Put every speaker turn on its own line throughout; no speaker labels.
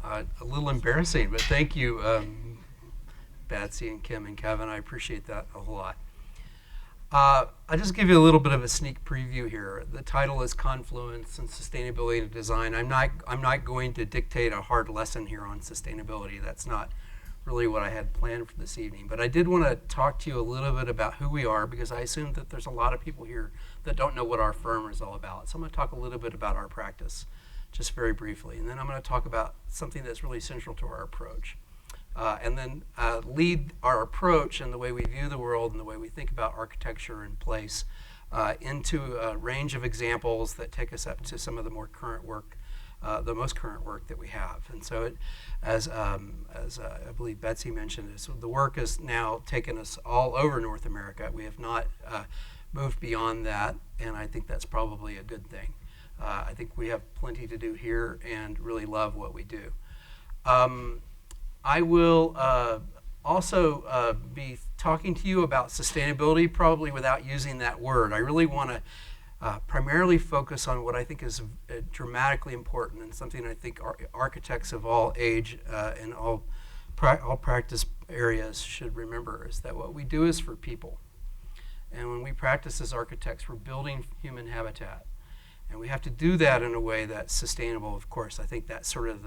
A little embarrassing, but thank you, Betsy and Kim and Kevin. I appreciate that a whole lot. I'll just give you a little bit of a sneak preview here. The title is Confluence and Sustainability in Design. I'm not going to dictate a hard lesson here on sustainability. That's not really what I had planned for this evening. But I did want to talk to you a little bit about who we are, because I assume that there's a lot of people here that don't know what our firm is all about. So I'm going to talk a little bit about our practice, just very briefly. And then I'm going to talk about something that's really central to our approach. And then lead our approach and the way we view the world and the way we think about architecture and place into a range of examples that take us up to some of the more current work, the most current work that we have. And so, as I believe Betsy mentioned, so the work has now taken us all over North America. We have not moved beyond that, and I think that's probably a good thing. I think we have plenty to do here and really love what we do. I will also be talking to you about sustainability, probably without using that word. I really want to primarily focus on what I think is dramatically important, and something I think architects of all age and all practice areas should remember, is that what we do is for people. And when we practice as architects, we're building human habitat. And we have to do that in a way that's sustainable, of course. I think that's sort of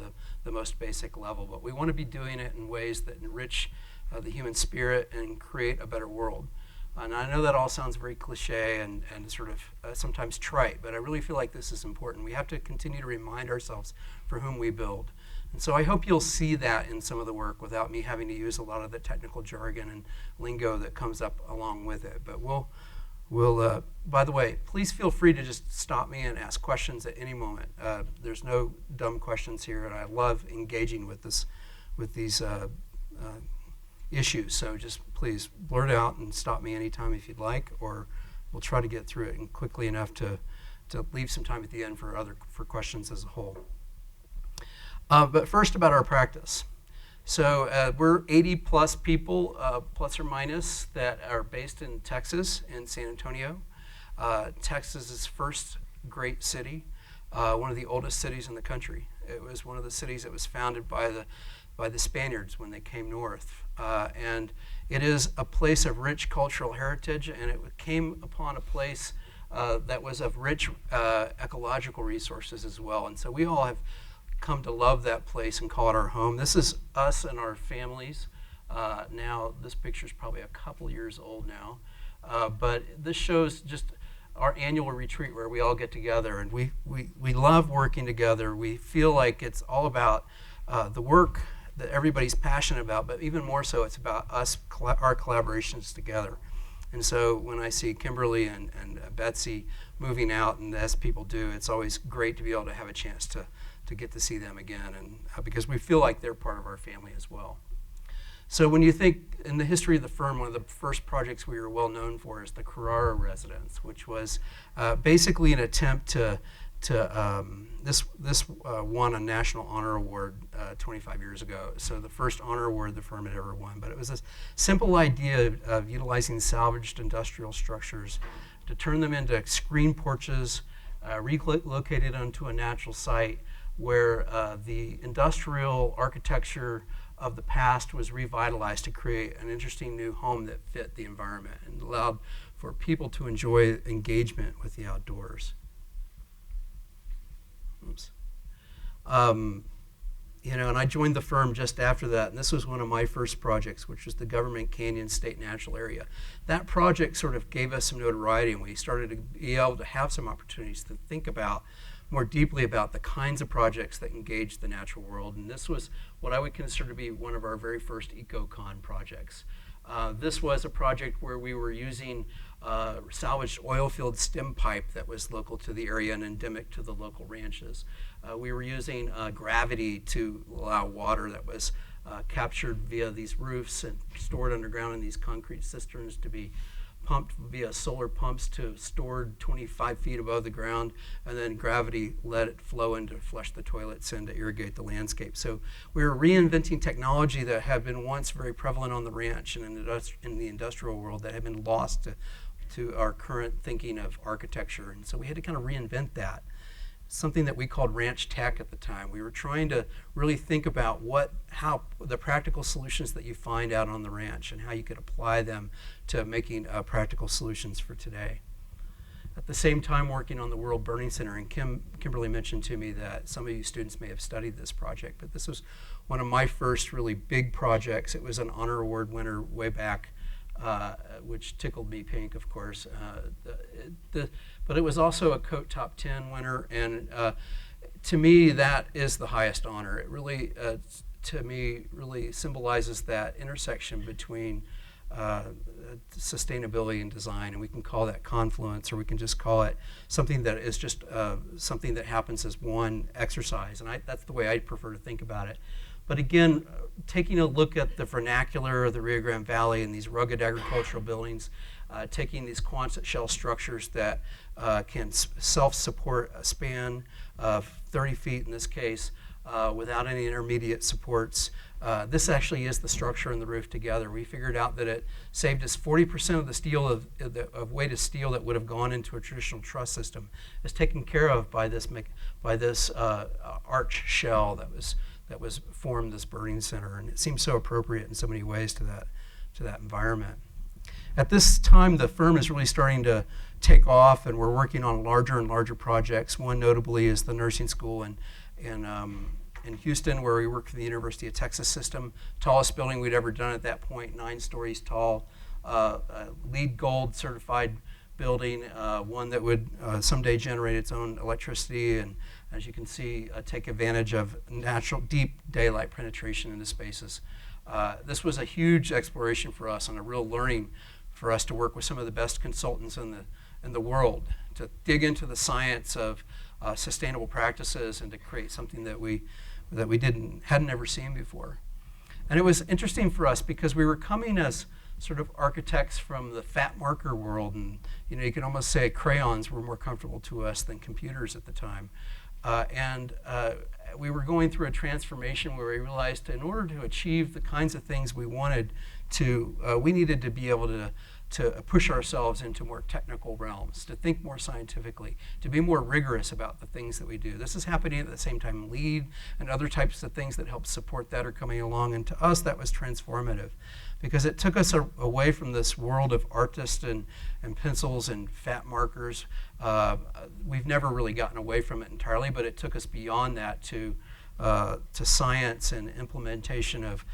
the most basic level. But we want to be doing it in ways that enrich the human spirit and create a better world. And I know that all sounds very cliche and sort of sometimes trite, but I really feel like this is important. We have to continue to remind ourselves for whom we build. And so I hope you'll see that in some of the work without me having to use a lot of the technical jargon and lingo that comes up along with it. But we'll by the way, please feel free to just stop me and ask questions at any moment. There's no dumb questions here, and I love engaging with these issues. So just please blurt out and stop me anytime if you'd like, or we'll try to get through it and quickly enough to leave some time at the end for questions as a whole. But first, about our practice. So we're 80 plus people, plus or minus, that are based in Texas, in San Antonio. Texas's first great city, one of the oldest cities in the country. It was one of the cities that was founded by the Spaniards when they came north. And it is a place of rich cultural heritage, and it came upon a place that was of rich ecological resources as well. And so we all have come to love that place and call it our home. This is us and our families. Now, this picture is probably a couple years old now, but this shows just our annual retreat where we all get together, and we love working together. We feel like it's all about the work that everybody's passionate about, but even more so, it's about us, our collaborations together. And so when I see Kimberly and Betsy moving out, and as people do, it's always great to be able to have a chance to get to see them again, and because we feel like they're part of our family as well. So when you think in the history of the firm, one of the first projects we were well known for is the Carrara residence, which was basically an attempt this won a National Honor Award 25 years ago. So the first honor award the firm had ever won. But it was a simple idea of utilizing salvaged industrial structures to turn them into screen porches, relocated onto a natural site, where the industrial architecture of the past was revitalized to create an interesting new home that fit the environment and allowed for people to enjoy engagement with the outdoors. Oops. And I joined the firm just after that, and this was one of my first projects, which was the Government Canyon State Natural Area. That project sort of gave us some notoriety, and we started to be able to have some opportunities to think about more deeply about the kinds of projects that engage the natural world. And this was what I would consider to be one of our very first EcoCon projects. This was a project where we were using salvaged oil field stem pipe that was local to the area and endemic to the local ranches. We were using gravity to allow water that was captured via these roofs and stored underground in these concrete cisterns to be pumped via solar pumps to stored 25 feet above the ground, and then gravity let it flow in to flush the toilets and to irrigate the landscape. So we were reinventing technology that had been once very prevalent on the ranch and in the industrial world that had been lost to our current thinking of architecture. And so we had to kind of reinvent that. something that we called ranch tech at the time. We were trying to really think about how the practical solutions that you find out on the ranch and how you could apply them to making practical solutions for today. At the same time, working on the World Burning Center, and Kimberly mentioned to me that some of you students may have studied this project, but this was one of my first really big projects. It was an honor award winner way back, which tickled me pink, of course. But it was also a COAT Top 10 winner, and to me, that is the highest honor. It really, to me, really symbolizes that intersection between sustainability and design, and we can call that confluence, or we can just call it something that is just something that happens as one exercise, and that's the way I prefer to think about it. But again, taking a look at the vernacular of the Rio Grande Valley and these rugged agricultural buildings, taking these Quonset shell structures that can self-support a span of 30 feet in this case, without any intermediate supports. This actually is the structure and the roof together. We figured out that it saved us 40% of the steel of weight of steel that would have gone into a traditional truss system. Is taken care of by this arch shell that was formed this burning center, and it seems so appropriate in so many ways to that environment. At this time, the firm is really starting to take off, and we're working on larger and larger projects. One notably is the nursing school in Houston, where we work for the University of Texas system. Tallest building we'd ever done at that point, 9 stories tall, LEED Gold certified building, one that would someday generate its own electricity, and as you can see, take advantage of natural deep daylight penetration into spaces. This was a huge exploration for us and a real learning for us to work with some of the best consultants in the world to dig into the science of sustainable practices and to create something that we hadn't ever seen before. And it was interesting for us because we were coming as sort of architects from the fat marker world, and you could almost say crayons were more comfortable to us than computers at the time. We were going through a transformation where we realized in order to achieve the kinds of things we wanted to, we needed to be able to push ourselves into more technical realms, to think more scientifically, to be more rigorous about the things that we do. This is happening at the same time LEED and other types of things that help support that are coming along, and to us that was transformative because it took us away from this world of artists and pencils and fat markers. We've never really gotten away from it entirely, but it took us beyond that to science and implementation of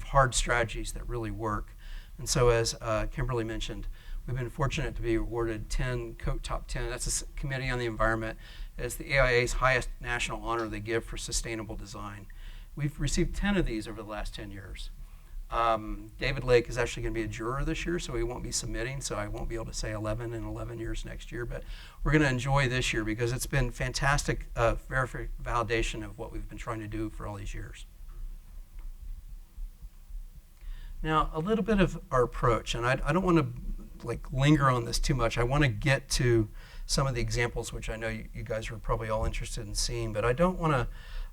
hard strategies that really work. And so as Kimberly mentioned, we've been fortunate to be awarded 10 COAT Top 10. That's a Committee on the Environment. It's the AIA's highest national honor they give for sustainable design. We've received 10 of these over the last 10 years. David Lake is actually going to be a juror this year, so he won't be submitting, so I won't be able to say 11 in 11 years next year, but we're going to enjoy this year because it's been fantastic validation of what we've been trying to do for all these years. Now, a little bit of our approach, and I don't want to linger on this too much. I want to get to some of the examples, which I know you guys are probably all interested in seeing, but I don't want to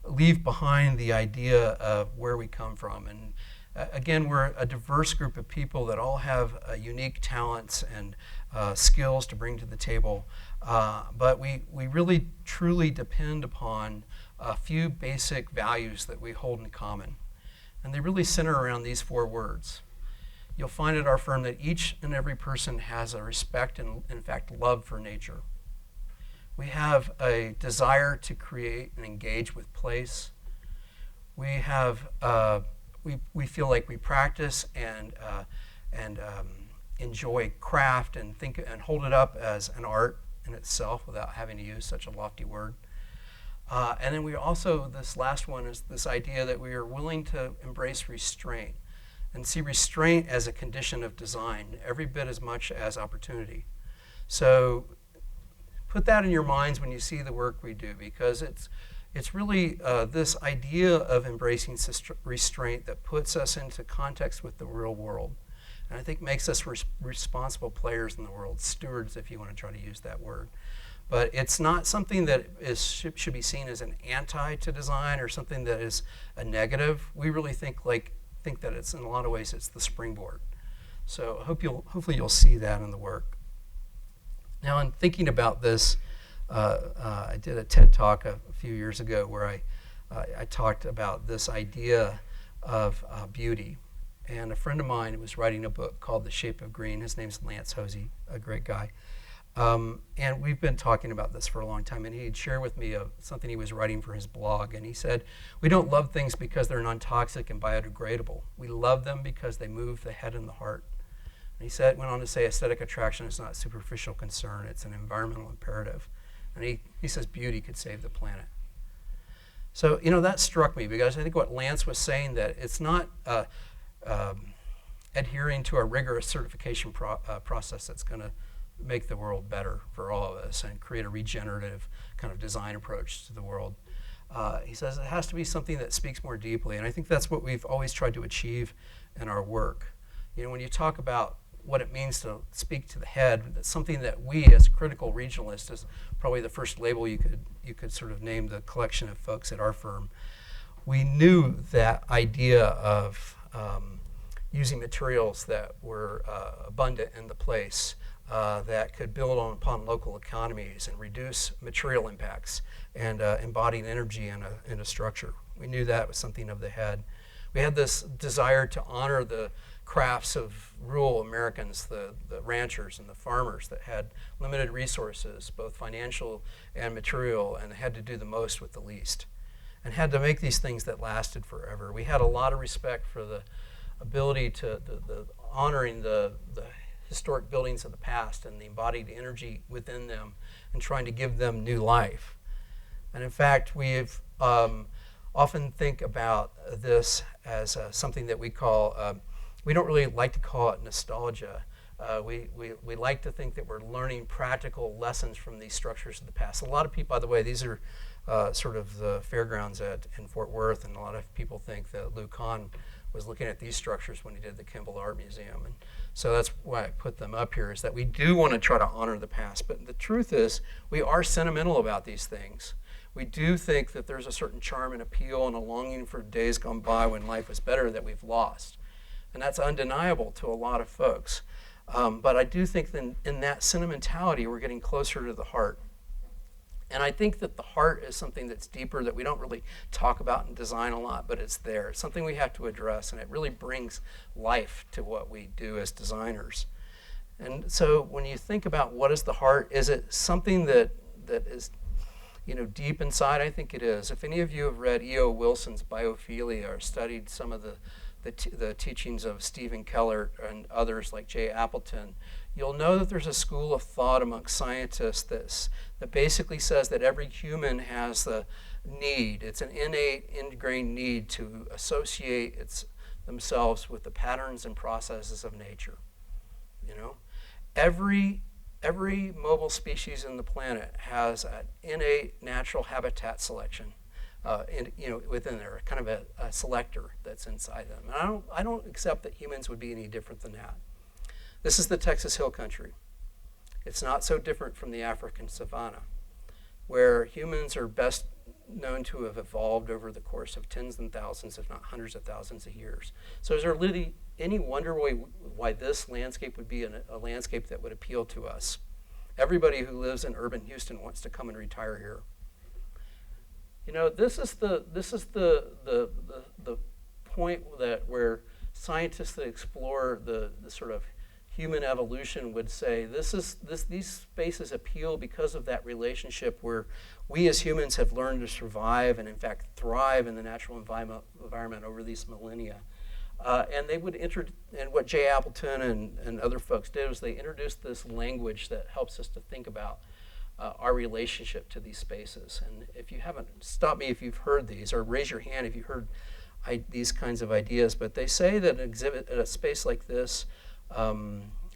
leave behind the idea of where we come from. And again, we're a diverse group of people that all have unique talents and skills to bring to the table, but we really truly depend upon a few basic values that we hold in common. And they really center around these 4 words. You'll find at our firm that each and every person has a respect and, in fact, love for nature. We have a desire to create and engage with place. We have, we feel like we practice and enjoy craft and think and hold it up as an art in itself without having to use such a lofty word. And then we also, this last one is this idea that we are willing to embrace restraint and see restraint as a condition of design every bit as much as opportunity. So put that in your minds when you see the work we do, because it's really this idea of embracing restraint that puts us into context with the real world, and I think makes us responsible players in the world, stewards if you want to try to use that word. But it's not something that should be seen as an anti to design or something that is a negative. We really think that it's, in a lot of ways, it's the springboard. So hopefully you'll see that in the work. Now, in thinking about this, I did a TED Talk a few years ago where I talked about this idea of beauty. And a friend of mine was writing a book called The Shape of Green. His name's Lance Hosey, a great guy. And we've been talking about this for a long time, and he'd share with me something he was writing for his blog, and he said, we don't love things because they're non-toxic and biodegradable. We love them because they move the head and the heart. And he went on to say, aesthetic attraction is not superficial concern, it's an environmental imperative. And he says beauty could save the planet. So, that struck me because I think what Lance was saying, that it's not adhering to a rigorous certification process that's going to make the world better for all of us and create a regenerative kind of design approach to the world. He says it has to be something that speaks more deeply, and I think that's what we've always tried to achieve in our work. When you talk about what it means to speak to the head, that's something that we as critical regionalists, is probably the first label you could sort of name the collection of folks at our firm. We knew that idea of using materials that were abundant in the place, that could build upon local economies and reduce material impacts and embodying energy in a structure. We knew that was something of the head. We had this desire to honor the crafts of rural Americans, the ranchers and the farmers that had limited resources, both financial and material, and had to do the most with the least, and had to make these things that lasted forever. We had a lot of respect for the ability to honoring the historic buildings of the past and the embodied energy within them and trying to give them new life. And in fact, we've often think about this as something that we call, we don't really like to call it nostalgia. We like to think that we're learning practical lessons from these structures of the past. A lot of people, by the way, these are sort of the fairgrounds in Fort Worth, and a lot of people think that Lou Kahn was looking at these structures when he did the Kimball Art Museum. And so that's why I put them up here, is that we do want to try to honor the past. But the truth is, we are sentimental about these things. We do think that there's a certain charm and appeal and a longing for days gone by when life was better that we've lost. And that's undeniable to a lot of folks. But I do think that in that sentimentality, we're getting closer to the heart. And I think that the heart is something that's deeper, that we don't really talk about in design a lot, but it's there. It's something we have to address, and it really brings life to what we do as designers. And so when you think about what is the heart, is it something that is deep inside? I think it is. If any of you have read E.O. Wilson's Biophilia or studied some of the teachings of Stephen Keller and others like Jay Appleton, you'll know that there's a school of thought amongst scientists that basically says that every human has the need. It's an innate, ingrained need to associate themselves with the patterns and processes of nature. Every mobile species in the planet has an innate natural habitat selection within there, kind of a selector that's inside them. And I don't accept that humans would be any different than that. This is the Texas Hill Country. It's not so different from the African savanna, where humans are best known to have evolved over the course of tens and thousands, if not hundreds of thousands of years. So is there really any wonder why this landscape would be a landscape that would appeal to us? Everybody who lives in urban Houston wants to come and retire here. This is the point where scientists that explore the sort of human evolution would say these spaces appeal because of that relationship where we as humans have learned to survive and in fact thrive in the natural environment over these millennia. And they would and what Jay Appleton and other folks did was they introduced this language that helps us to think about our relationship to these spaces. And if you haven't, stop me if you've heard these, or raise your hand if you've heard these kinds of ideas. But they say that an exhibit at a space like this,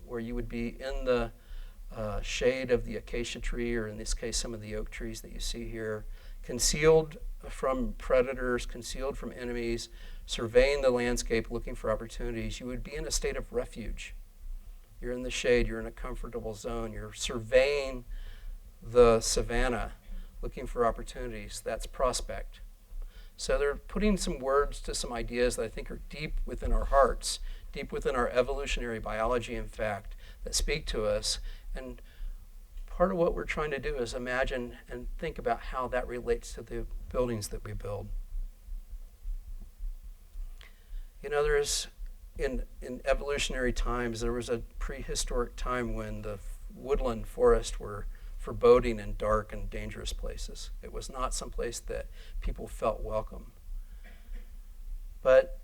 where you would be in the shade of the acacia tree, or in this case some of the oak trees that you see here, concealed from predators, concealed from enemies, surveying the landscape, looking for opportunities, you would be in a state of refuge. You're in the shade, you're in a comfortable zone, you're surveying the savanna, looking for opportunities. That's prospect. So they're putting some words to some ideas that I think are deep within our hearts, deep within our evolutionary biology, in fact, that speak to us. And part of what we're trying to do is imagine and think about how that relates to the buildings that we build. You know, in evolutionary times, there was a prehistoric time when the woodland forests were foreboding and dark and dangerous places. It was not some place that people felt welcome. But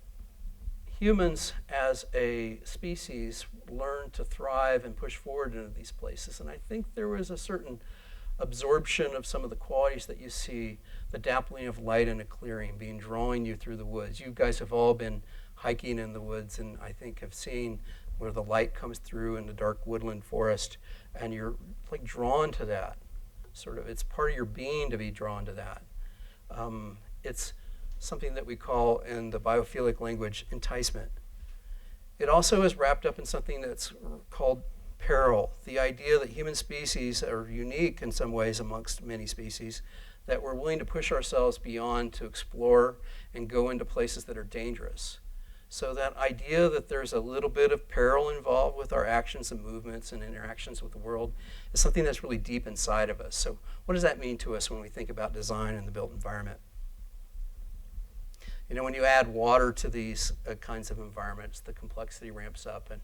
humans as a species learned to thrive and push forward into these places. And I think there was a certain absorption of some of the qualities that you see, the dappling of light in a clearing, drawing you through the woods. You guys have all been hiking in the woods and I think have seen where the light comes through in the dark woodland forest, and you're like drawn to that. Sort of, it's part of your being to be drawn to that. It's something that we call in the biophilic language enticement. It also is wrapped up in something that's called peril, the idea that human species are unique in some ways amongst many species, that we're willing to push ourselves beyond to explore and go into places that are dangerous. So that idea that there's a little bit of peril involved with our actions and movements and interactions with the world is something that's really deep inside of us. So what does that mean to us when we think about design in the built environment? You know, when you add water to these kinds of environments, the complexity ramps up and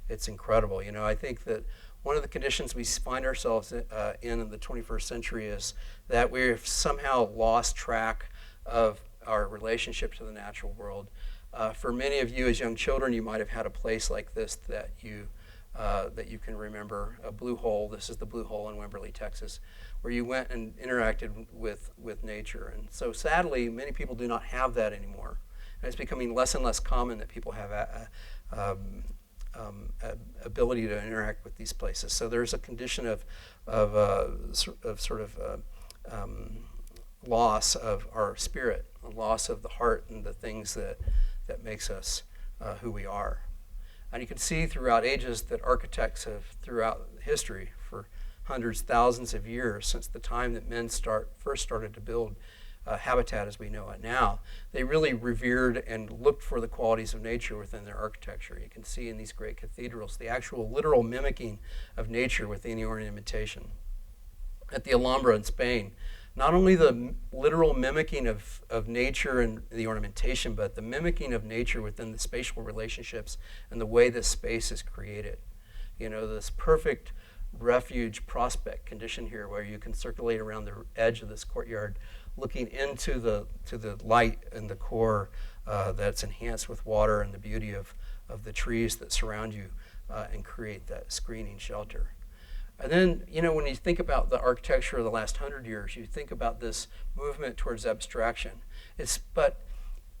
it's incredible. You know, I think that one of the conditions we find ourselves in the 21st century is that we've somehow lost track of our relationship to the natural world. For many of you as young children, you might have had a place like this that you can remember, a blue hole. This is the Blue Hole in Wimberley, Texas, where you went and interacted with nature. And so sadly, many people do not have that anymore. And it's becoming less and less common that people have ability to interact with these places. So there's a condition of loss of our spirit, a loss of the heart and the things that makes us who we are. And you can see throughout ages that architects have, throughout history, for hundreds, thousands of years, since the time that men first started to build habitat as we know it now, they really revered and looked for the qualities of nature within their architecture. You can see in these great cathedrals the actual literal mimicking of nature within the ornamentation. At the Alhambra in Spain, not only the literal mimicking of nature and the ornamentation, but the mimicking of nature within the spatial relationships and the way this space is created. You know, this perfect refuge prospect condition here where you can circulate around the edge of this courtyard looking into the light in the core that's enhanced with water and the beauty of the trees that surround you and create that screening shelter. And then, you know, when you think about the architecture of the last 100 years, you think about this movement towards abstraction. But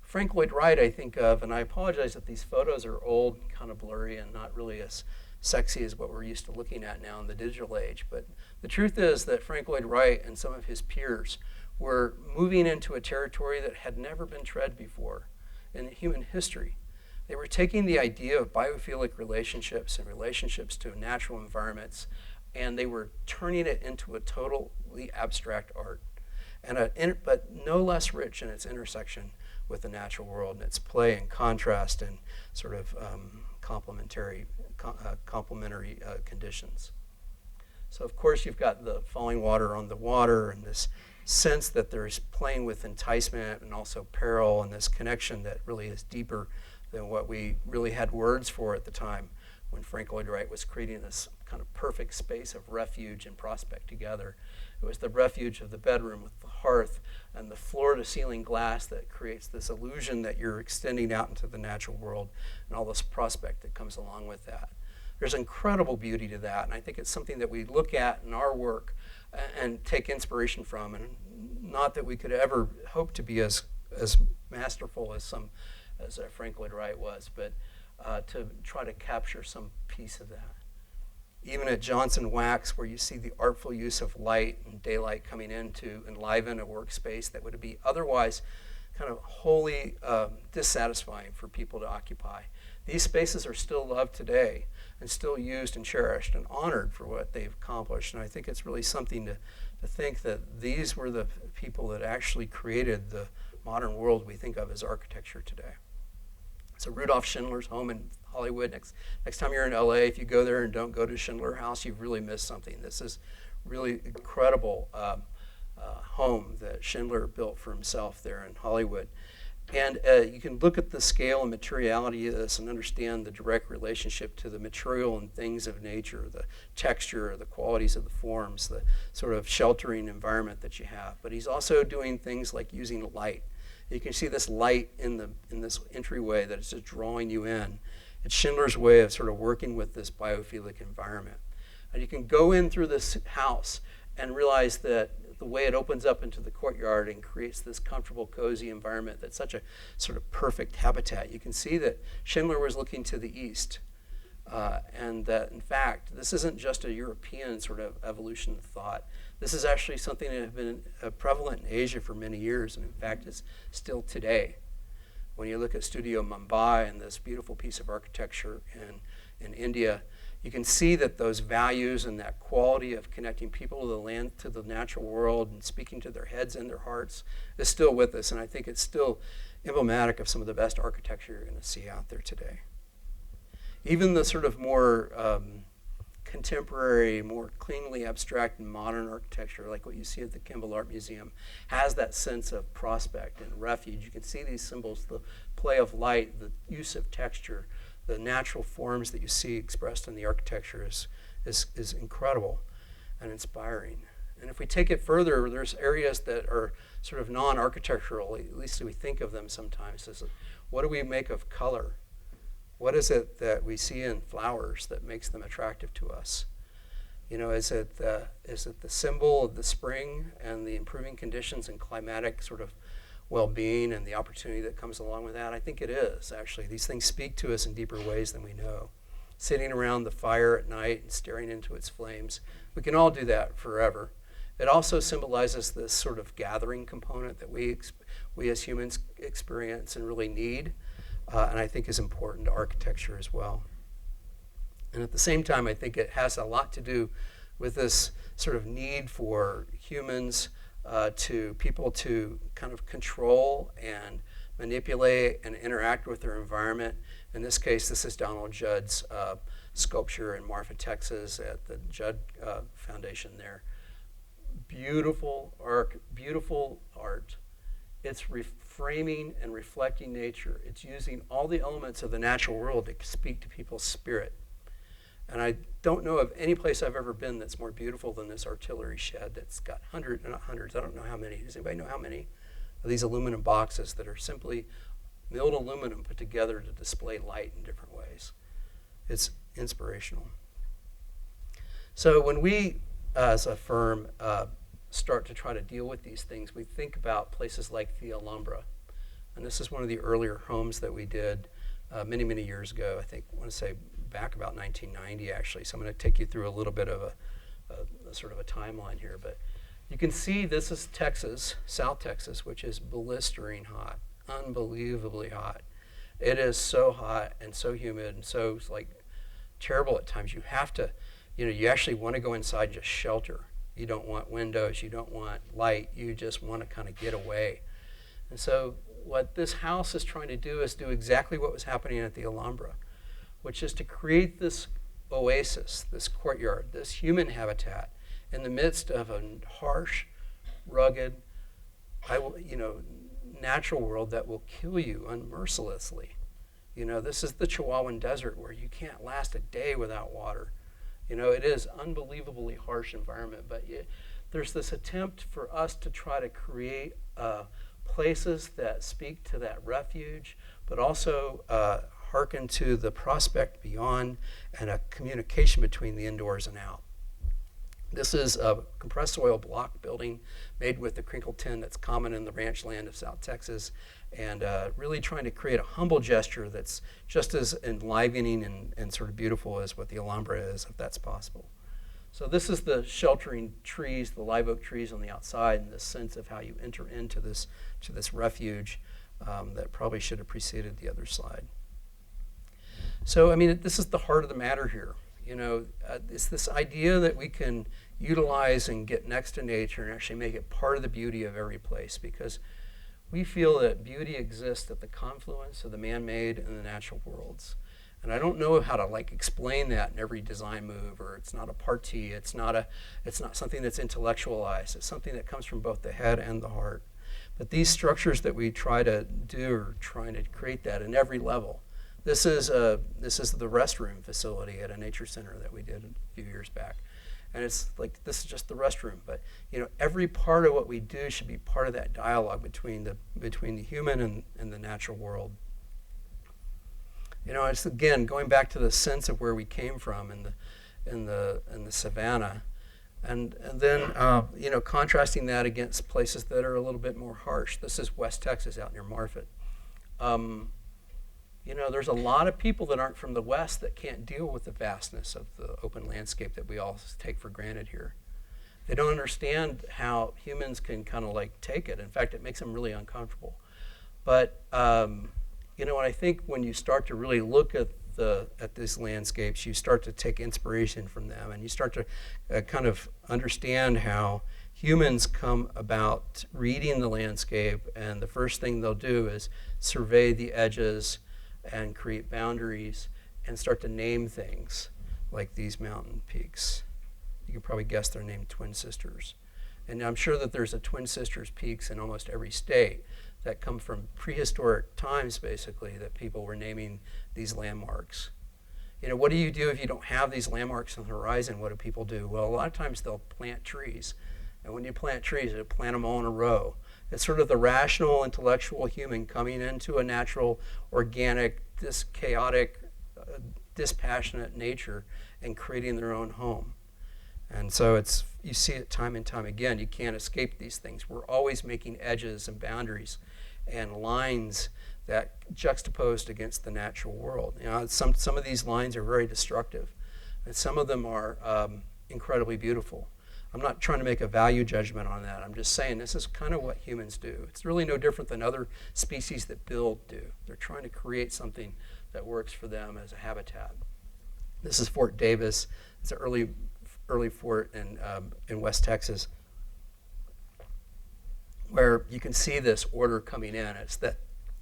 Frank Lloyd Wright, I think of, and I apologize that these photos are old, kind of blurry, and not really as sexy as what we're used to looking at now in the digital age. But the truth is that Frank Lloyd Wright and some of his peers were moving into a territory that had never been tread before in human history. They were taking the idea of biophilic relationships and relationships to natural environments, and they were turning it into a totally abstract art, but no less rich in its intersection with the natural world and its play and contrast and sort of complementary conditions. So of course you've got the falling water on the water and this sense that there's playing with enticement and also peril and this connection that really is deeper than what we really had words for at the time when Frank Lloyd Wright was creating this kind of perfect space of refuge and prospect together. It was the refuge of the bedroom with the hearth and the floor-to-ceiling glass that creates this illusion that you're extending out into the natural world and all this prospect that comes along with that. There's incredible beauty to that, and I think it's something that we look at in our work and take inspiration from, and not that we could ever hope to be as masterful as Frank Lloyd Wright was, but to try to capture some piece of that. Even at Johnson Wax, where you see the artful use of light and daylight coming in to enliven a workspace that would be otherwise kind of wholly dissatisfying for people to occupy. These spaces are still loved today and still used and cherished and honored for what they've accomplished. And I think it's really something to think that these were the people that actually created the modern world we think of as architecture today. So Rudolph Schindler's home in Hollywood. Next time you're in LA, if you go there and don't go to Schindler House, you've really missed something. This is really incredible home that Schindler built for himself there in Hollywood. And you can look at the scale and materiality of this and understand the direct relationship to the material and things of nature, the texture, the qualities of the forms, the sort of sheltering environment that you have. But he's also doing things like using light. You can see this light in this entryway that is just drawing you in. It's Schindler's way of sort of working with this biophilic environment. And you can go in through this house and realize that the way it opens up into the courtyard and creates this comfortable, cozy environment that's such a sort of perfect habitat. You can see that Schindler was looking to the east, and that, in fact, this isn't just a European sort of evolution of thought. This is actually something that has been prevalent in Asia for many years, and in fact is still today. When you look at Studio Mumbai and this beautiful piece of architecture in India, you can see that those values and that quality of connecting people to the land, to the natural world, and speaking to their heads and their hearts is still with us. And I think it's still emblematic of some of the best architecture you're going to see out there today. Even the sort of more contemporary, more cleanly abstract and modern architecture, like what you see at the Kimball Art Museum, has that sense of prospect and refuge. You can see these symbols, the play of light, the use of texture, the natural forms that you see expressed in the architecture is incredible and inspiring. And if we take it further, there's areas that are sort of non-architectural, at least we think of them sometimes, as what do we make of color? What is it that we see in flowers that makes them attractive to us? You know, is it the symbol of the spring and the improving conditions and climatic sort of well-being and the opportunity that comes along with that? I think it is, actually. These things speak to us in deeper ways than we know. Sitting around the fire at night and staring into its flames, we can all do that forever. It also symbolizes this sort of gathering component that we as humans experience and really need, and I think is important to architecture as well. And at the same time, I think it has a lot to do with this sort of need for humans to people to kind of control and manipulate and interact with their environment. In this case, this is Donald Judd's sculpture in Marfa, Texas at the Judd Foundation there. Beautiful art. It's reframing and reflecting nature. It's using all the elements of the natural world to speak to people's spirit. And I don't know of any place I've ever been that's more beautiful than this artillery shed that's got hundreds, I don't know how many. Does anybody know how many of these aluminum boxes that are simply milled aluminum put together to display light in different ways? It's inspirational. So when we, as a firm, start to try to deal with these things, we think about places like the Alhambra. And this is one of the earlier homes that we did many, many years ago. I want to say back about 1990, actually. So I'm going to take you through a little bit of a sort of a timeline here. But you can see this is Texas, South Texas, which is blistering hot, unbelievably hot. It is so hot and so humid and so like terrible at times. You have to, you actually want to go inside and just shelter. You don't want windows, you don't want light, you just want to kind of get away. And so what this house is trying to do is do exactly what was happening at the Alhambra, which is to create this oasis, this courtyard, this human habitat in the midst of a harsh, rugged, natural world that will kill you unmercilessly. This is the Chihuahuan Desert where you can't last a day without water. It is unbelievably harsh environment, but there's this attempt for us to try to create places that speak to that refuge, but also hearken to the prospect beyond and a communication between the indoors and out. This is a compressed soil block building made with the crinkle tin that's common in the ranch land of South Texas, and really trying to create a humble gesture that's just as enlivening and sort of beautiful as what the Alhambra is, if that's possible. So this is the sheltering trees, the live oak trees on the outside, and this sense of how you enter into this refuge that probably should have preceded the other slide. So, this is the heart of the matter here. It's this idea that we can utilize and get next to nature and actually make it part of the beauty of every place, because we feel that beauty exists at the confluence of the man-made and the natural worlds. And I don't know how to like explain that in every design move, or it's not a partie, it's not something that's intellectualized. It's something that comes from both the head and the heart. But these structures that we try to do are trying to create that in every level. This is the restroom facility at a nature center that we did a few years back. And it's like, this is just the restroom, but every part of what we do should be part of that dialogue between the human and the natural world. It's again going back to the sense of where we came from in the savannah, and then contrasting that against places that are a little bit more harsh. This is West Texas, out near Marfet. There's a lot of people that aren't from the West that can't deal with the vastness of the open landscape that we all take for granted here. They don't understand how humans can kind of like take it. In fact, it makes them really uncomfortable. But I think when you start to really look at these landscapes, you start to take inspiration from them, and you start to kind of understand how humans come about reading the landscape, and the first thing they'll do is survey the edges and create boundaries and start to name things like these mountain peaks. You can probably guess they're named Twin Sisters. And I'm sure that there's a Twin Sisters peaks in almost every state that come from prehistoric times, basically, that people were naming these landmarks. What do you do if you don't have these landmarks on the horizon? What do people do? Well, a lot of times they'll plant trees. And when you plant trees, you plant them all in a row. It's sort of the rational, intellectual human coming into a natural, organic, chaotic, dispassionate nature and creating their own home. And so you see it time and time again. You can't escape these things. We're always making edges and boundaries and lines that juxtaposed against the natural world. Some of these lines are very destructive, and some of them are incredibly beautiful. I'm not trying to make a value judgment on that. I'm just saying this is kind of what humans do. It's really no different than other species that build do. They're trying to create something that works for them as a habitat. This is Fort Davis. It's an early fort in West Texas, where you can see this order coming in. It's that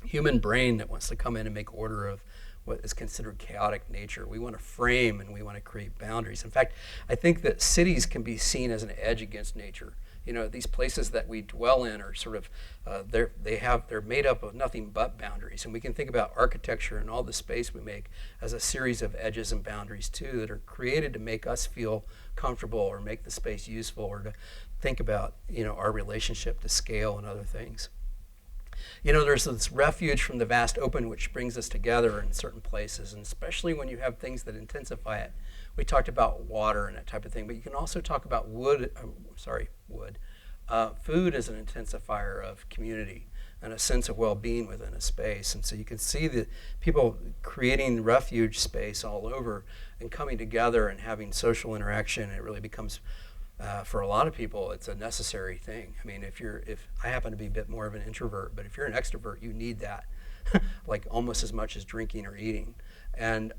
human brain that wants to come in and make order of what is considered chaotic nature. We want to frame and we want to create boundaries. In fact, I think that cities can be seen as an edge against nature. These places that we dwell in are sort of, they're made up of nothing but boundaries. And we can think about architecture and all the space we make as a series of edges and boundaries too, that are created to make us feel comfortable or make the space useful, or to think about, our relationship to scale and other things. There's this refuge from the vast open which brings us together in certain places, and especially when you have things that intensify it. We talked about water and that type of thing, but you can also talk about food as an intensifier of community and a sense of well-being within a space. And so you can see the people creating refuge space all over and coming together and having social interaction. It really becomes, for a lot of people, it's a necessary thing. I mean, if I happen to be a bit more of an introvert, but if you're an extrovert, you need that, like almost as much as drinking or eating. And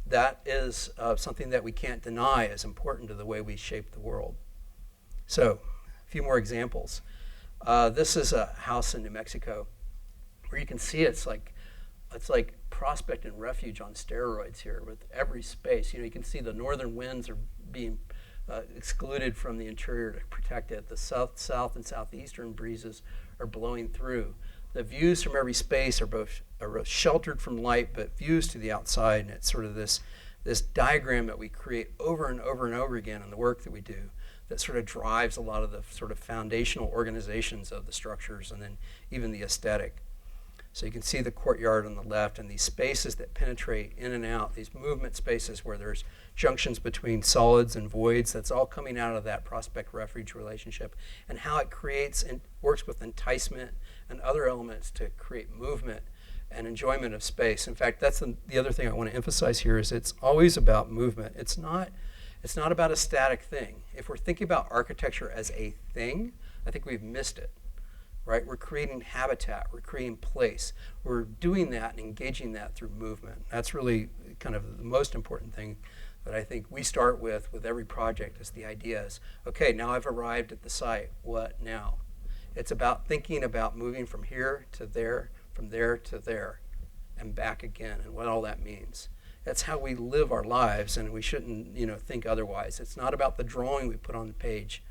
that is something that we can't deny is important to the way we shape the world. So, a few more examples. This is a house in New Mexico where you can see it's like Prospect and Refuge on steroids here, with every space. You can see the northern winds are being excluded from the interior to protect it. The south and southeastern breezes are blowing through. The views from every space are both sheltered from light, but views to the outside, and it's sort of this diagram that we create over and over and over again in the work that we do that sort of drives a lot of the sort of foundational organizations of the structures, and then even the aesthetic. So you can see the courtyard on the left and these spaces that penetrate in and out, these movement spaces where there's junctions between solids and voids. That's all coming out of that Prospect-Refuge relationship, and how it creates and works with enticement and other elements to create movement and enjoyment of space. In fact, that's the other thing I want to emphasize here is it's always about movement. It's not about a static thing. If we're thinking about architecture as a thing, I think we've missed it. Right? We're creating habitat, we're creating place. We're doing that and engaging that through movement. That's really kind of the most important thing that I think we start with every project is the idea is, okay, now I've arrived at the site, what now? It's about thinking about moving from here to there, from there to there, and back again, and what all that means. That's how we live our lives, and we shouldn't, think otherwise. It's not about the drawing we put on the page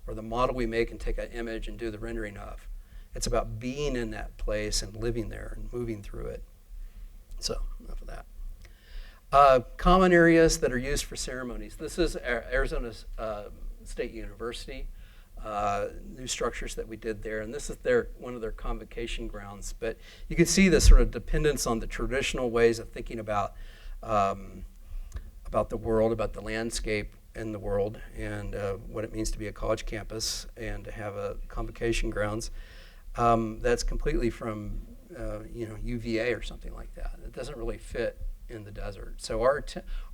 or the model we make and take an image and do the rendering of. It's about being in that place and living there and moving through it. So, enough of that. Common areas that are used for ceremonies. This is Arizona State University. New structures that we did there, and this is one of their convocation grounds. But you can see the sort of dependence on the traditional ways of thinking about the world, about the landscape in the world, and what it means to be a college campus and to have a convocation grounds. That's completely from UVA or something like that. It doesn't really fit in the desert. So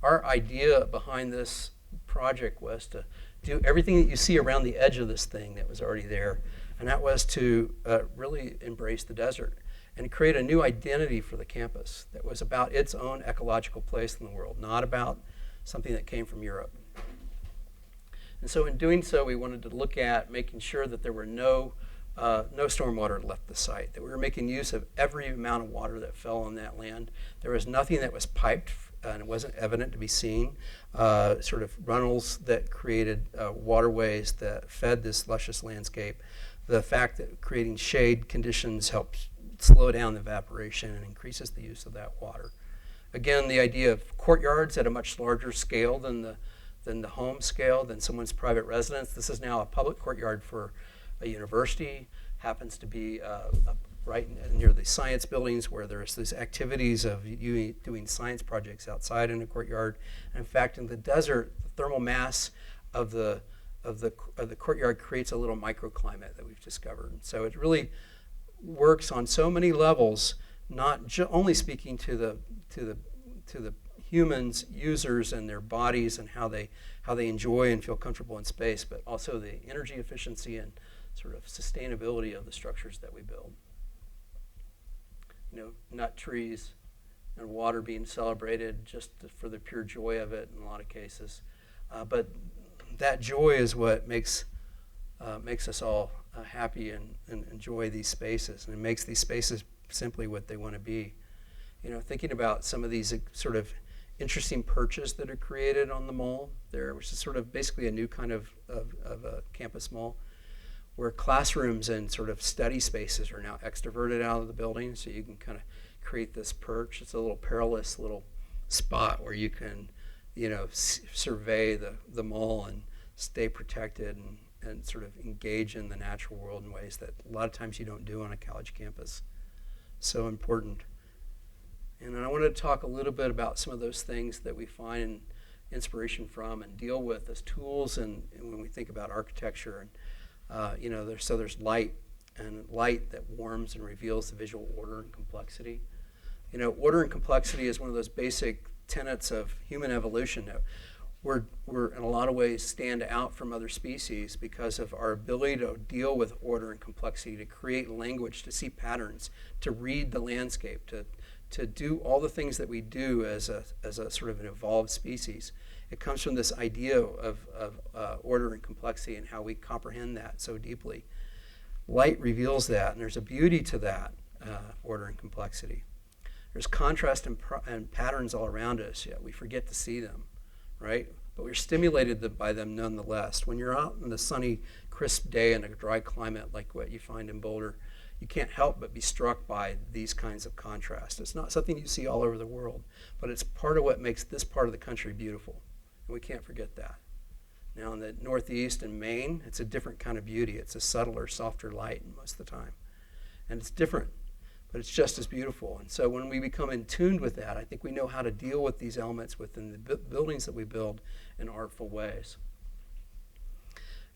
our idea behind this project was to do everything that you see around the edge of this thing that was already there, and that was to really embrace the desert and create a new identity for the campus that was about its own ecological place in the world, not about something that came from Europe. And so in doing so, we wanted to look at making sure that there were no stormwater left the site, that we were making use of every amount of water that fell on that land. There was nothing that was piped, and it wasn't evident to be seen. Sort of runnels that created waterways that fed this luscious landscape. The fact that creating shade conditions helps slow down the evaporation and increases the use of that water. Again, the idea of courtyards at a much larger scale than the home scale, than someone's private residence. This is now a public courtyard for a university, happens to be right near the science buildings where there's these activities of you doing science projects outside in a courtyard. And in fact, in the desert, the thermal mass of the courtyard creates a little microclimate that we've discovered. So it really works on so many levels, not only speaking to the humans, users, and their bodies and how they enjoy and feel comfortable in space, but also the energy efficiency and sort of sustainability of the structures that we build. Nut trees and water being celebrated just for the pure joy of it in a lot of cases. But that joy is what makes us all happy and enjoy these spaces, and it makes these spaces simply what they want to be. Thinking about some of these sort of interesting perches that are created on the mall there, which is sort of basically a new kind of a campus mall, where classrooms and sort of study spaces are now extroverted out of the building, so you can kind of create this perch. It's a little perilous little spot where you can, survey the mall and stay protected and sort of engage in the natural world in ways that a lot of times you don't do on a college campus. So important. And I wanted to talk a little bit about some of those things that we find inspiration from and deal with as tools, and when we think about architecture. And there's light that warms and reveals the visual order and complexity. Order and complexity is one of those basic tenets of human evolution. We're in a lot of ways stand out from other species because of our ability to deal with order and complexity, to create language, to see patterns, to read the landscape, to do all the things that we do as a sort of an evolved species. It comes from this idea of order and complexity and how we comprehend that so deeply. Light reveals that, and there's a beauty to that order and complexity. There's contrast and patterns all around us, yet we forget to see them, right? But we're stimulated by them nonetheless. When you're out in the sunny, crisp day in a dry climate like what you find in Boulder, you can't help but be struck by these kinds of contrast. It's not something you see all over the world, but it's part of what makes this part of the country beautiful. And we can't forget that. Now in the Northeast and Maine, it's a different kind of beauty. It's a subtler, softer light most of the time. And it's different, but it's just as beautiful. And so when we become in tune with that, I think we know how to deal with these elements within the buildings that we build in artful ways.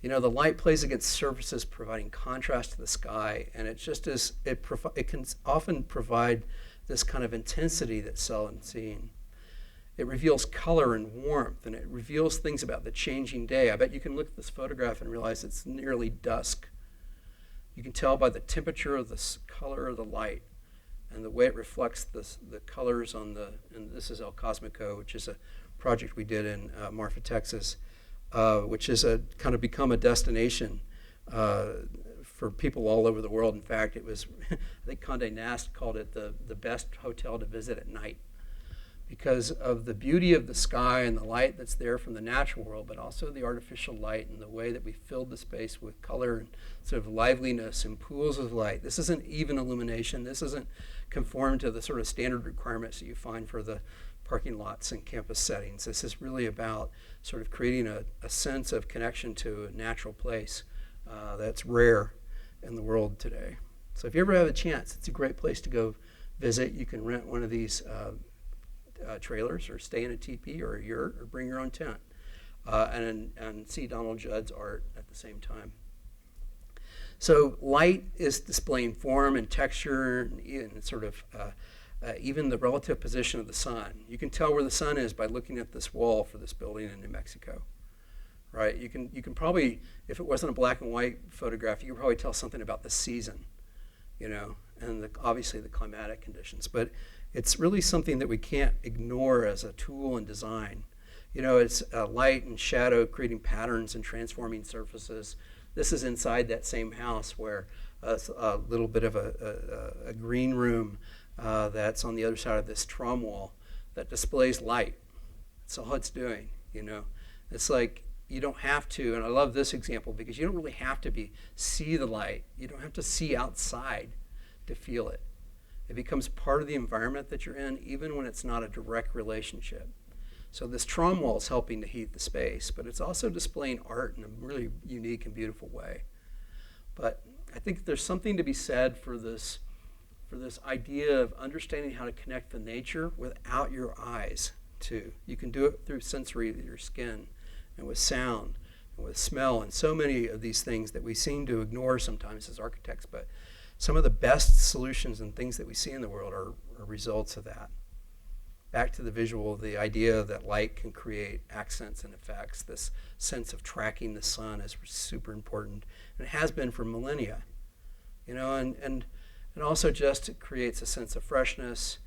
The light plays against surfaces, providing contrast to the sky, and it can often provide this kind of intensity that's seldom seen. It reveals color and warmth, and it reveals things about the changing day. I bet you can look at this photograph and realize it's nearly dusk. You can tell by the temperature of the color of the light and the way it reflects the colors on and this is El Cosmico, which is a project we did in Marfa, Texas, which is kind of become a destination for people all over the world. In fact, it was, I think Condé Nast called it the best hotel to visit at night, because of the beauty of the sky and the light that's there from the natural world, but also the artificial light and the way that we filled the space with color and sort of liveliness and pools of light. This isn't even illumination. This isn't conform to the sort of standard requirements that you find for the parking lots and campus settings. This is really about sort of creating a sense of connection to a natural place that's rare in the world today. So if you ever have a chance, it's a great place to go visit. You can rent one of these trailers or stay in a teepee or a yurt or bring your own tent and see Donald Judd's art at the same time. So light is displaying form and texture and sort of even the relative position of the sun. You can tell where the sun is by looking at this wall for this building in New Mexico, right? You can probably, if it wasn't a black and white photograph, you could probably tell something about the season, and obviously the climatic conditions. But it's really something that we can't ignore as a tool in design. It's light and shadow creating patterns and transforming surfaces. This is inside that same house where a little bit of a green room that's on the other side of this trom wall that displays light. That's all it's doing, It's like you don't have to, and I love this example because you don't really have to see the light. You don't have to see outside to feel it. It becomes part of the environment that you're in, even when it's not a direct relationship. So this trom wall is helping to heat the space, but it's also displaying art in a really unique and beautiful way. But I think there's something to be said for this idea of understanding how to connect the nature without your eyes too. You can do it through sensory with your skin and with sound and with smell and so many of these things that we seem to ignore sometimes as architects, but some of the best solutions and things that we see in the world are results of that. Back to the visual, the idea that light can create accents and effects, this sense of tracking the sun is super important, and it has been for millennia, and also just it creates a sense of freshness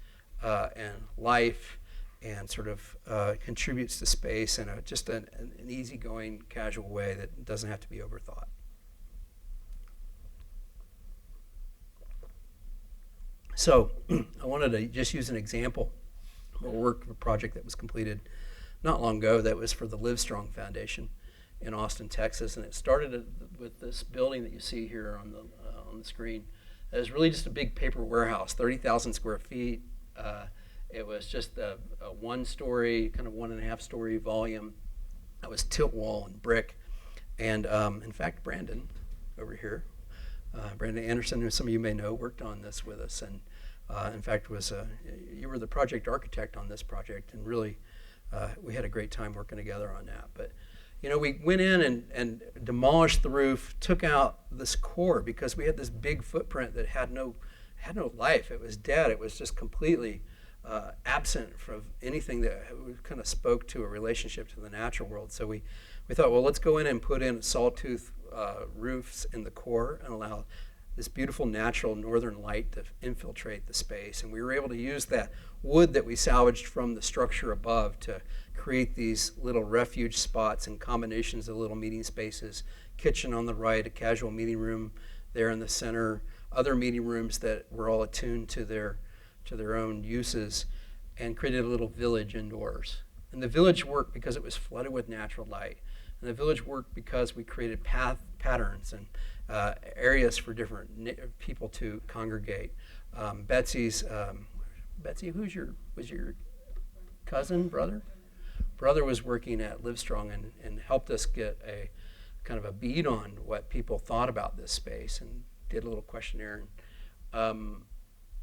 and life, and sort of contributes to space in just an easygoing, casual way that doesn't have to be overthought. So I wanted to just use an example of a project that was completed not long ago that was for the Livestrong Foundation in Austin, Texas, and it started with this building that you see here on the screen. It was really just a big paper warehouse, 30,000 square feet. It was just a one-story, kind of 1.5-story volume. That was tilt wall and brick, and in fact, Brandon over here. Brandon Anderson, who some of you may know, worked on this with us, and in fact you were the project architect on this project, and really we had a great time working together on that. But we went in and demolished the roof, took out this core because we had this big footprint that had no life. It was dead. It was just completely absent from anything that kind of spoke to a relationship to the natural world. So we thought, well, let's go in and put in sawtooth roofs in the core and allow this beautiful natural northern light to infiltrate the space. And we were able to use that wood that we salvaged from the structure above to create these little refuge spots and combinations of little meeting spaces, kitchen on the right, a casual meeting room there in the center, other meeting rooms that were all attuned to their own uses, and created a little village indoors. And the village worked because it was flooded with natural light. And the village worked because we created patterns and areas for different people to congregate. Betsy, was your cousin, brother? Brother was working at Livestrong and helped us get a kind of a bead on what people thought about this space, and did a little questionnaire. And,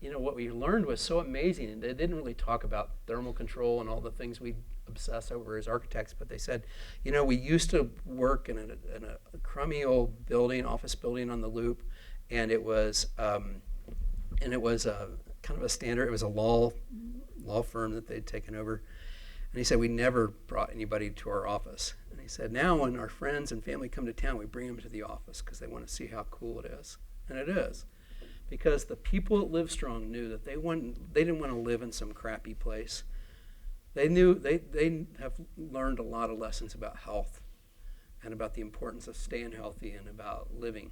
what we learned was so amazing, and they didn't really talk about thermal control and all the things we obsess over as architects, but they said, we used to work in a crummy old building, office building on the Loop, and it was kind of a standard. It was a law firm that they'd taken over, and he said we never brought anybody to our office. And he said now when our friends and family come to town, we bring them to the office because they want to see how cool it is, and it is. Because the people at Livestrong knew that they didn't want to live in some crappy place. They knew they have learned a lot of lessons about health and about the importance of staying healthy and about living.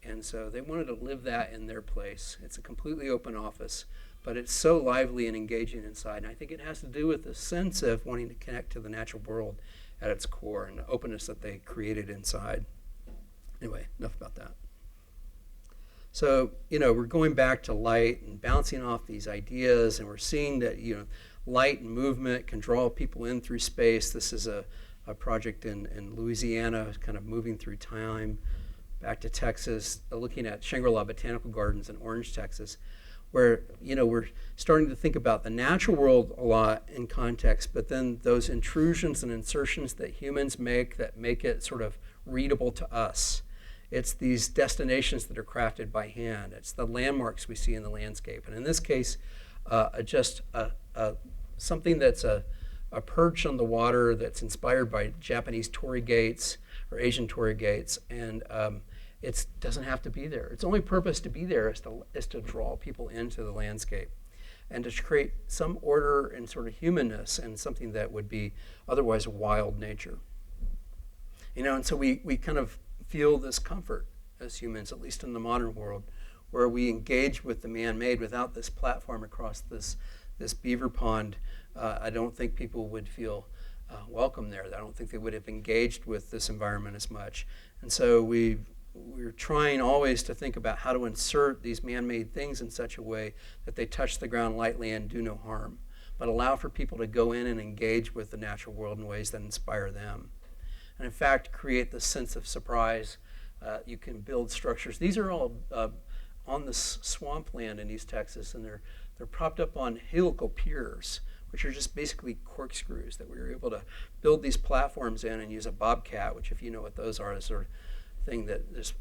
And so they wanted to live that in their place. It's a completely open office, but it's so lively and engaging inside. And I think it has to do with the sense of wanting to connect to the natural world at its core and the openness that they created inside. Anyway, enough about that. So, we're going back to light and bouncing off these ideas, and we're seeing that, light and movement can draw people in through space. This is a project in Louisiana, kind of moving through time, back to Texas, looking at Shangri-La Botanical Gardens in Orange, Texas, where, we're starting to think about the natural world a lot in context, but then those intrusions and insertions that humans make that make it sort of readable to us. It's these destinations that are crafted by hand. It's the landmarks we see in the landscape. And in this case, just something that's a perch on the water that's inspired by Japanese torii gates or Asian torii gates. And it doesn't have to be there. Its only purpose to be there is to draw people into the landscape and to create some order and sort of humanness and something that would be otherwise a wild nature. And so we kind of feel this comfort as humans, at least in the modern world, where we engage with the man-made without this platform across this beaver pond. I don't think people would feel welcome there. I don't think they would have engaged with this environment as much. And so we're trying always to think about how to insert these man-made things in such a way that they touch the ground lightly and do no harm, but allow for people to go in and engage with the natural world in ways that inspire them. And in fact, create the sense of surprise. You can build structures. These are all on this swampland in East Texas, and they're propped up on helical piers, which are just basically corkscrews that we were able to build these platforms in and use a bobcat, which, if you know what those are, is sort of thing that just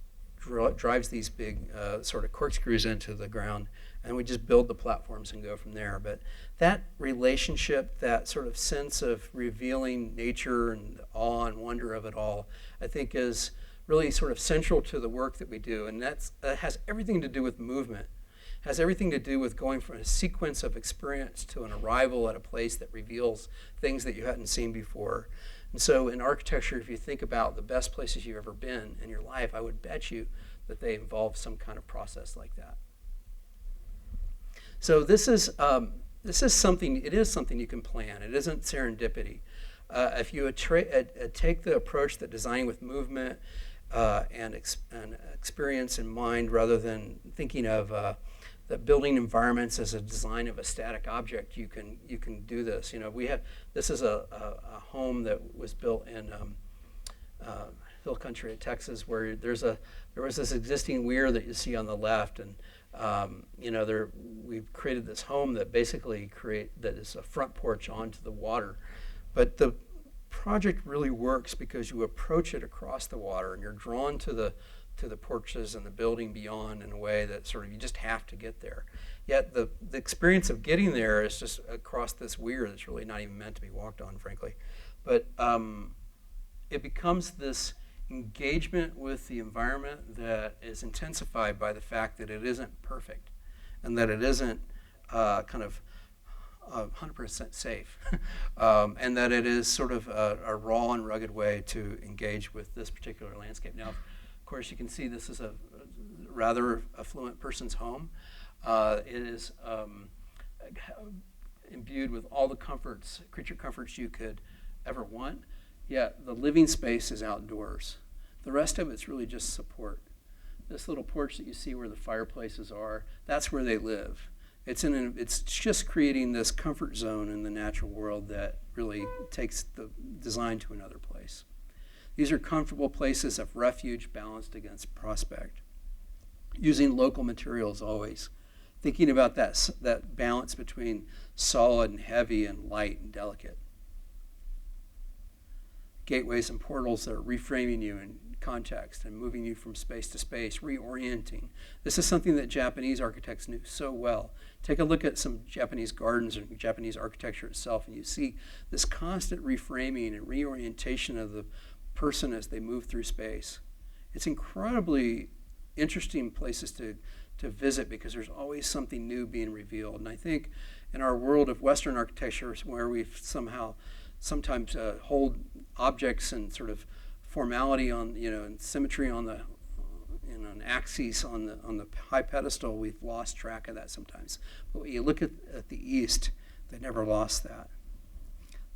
drives these big sort of corkscrews into the ground, and we just build the platforms and go from there. But that relationship, that sort of sense of revealing nature and the awe and wonder of it all, I think is really sort of central to the work that we do. And that has everything to do with movement, has everything to do with going from a sequence of experience to an arrival at a place that reveals things that you hadn't seen before. And so in architecture, if you think about the best places you've ever been in your life, I would bet you that they involve some kind of process like that. So this is something. It is something you can plan. It isn't serendipity. If you take the approach that designing with movement and experience in mind, rather than thinking of that building environments as a design of a static object, you can do this. This is a home that was built in hill country in Texas, where there was this existing weir that you see on the left, and we've created this home that basically that is a front porch onto the water. But the project really works because you approach it across the water, and you're drawn to the porches and the building beyond in a way that sort of you just have to get there. Yet the experience of getting there is just across this weir that's really not even meant to be walked on, frankly. But it becomes this engagement with the environment that is intensified by the fact that it isn't perfect and that it isn't kind of 100% safe, and that it is sort of a raw and rugged way to engage with this particular landscape. Now, of course, you can see this is a rather affluent person's home. It is imbued with all the creature comforts you could ever want, yet the living space is outdoors. The rest of it's really just support. This little porch that you see where the fireplaces are, that's where they live. It's just creating this comfort zone in the natural world that really takes the design to another place. These are comfortable places of refuge balanced against prospect. Using local materials always. Thinking about that balance between solid and heavy and light and delicate. Gateways and portals that are reframing you in context and moving you from space to space, reorienting. This is something that Japanese architects knew so well. Take a look at some Japanese gardens and Japanese architecture itself, and you see this constant reframing and reorientation of the person as they move through space. It's incredibly interesting places to visit because there's always something new being revealed. And I think in our world of Western architecture, where we've sometimes hold objects and sort of formality on, and symmetry on the, and on axes on the high pedestal, we've lost track of that sometimes. But when you look at the east, they never lost that.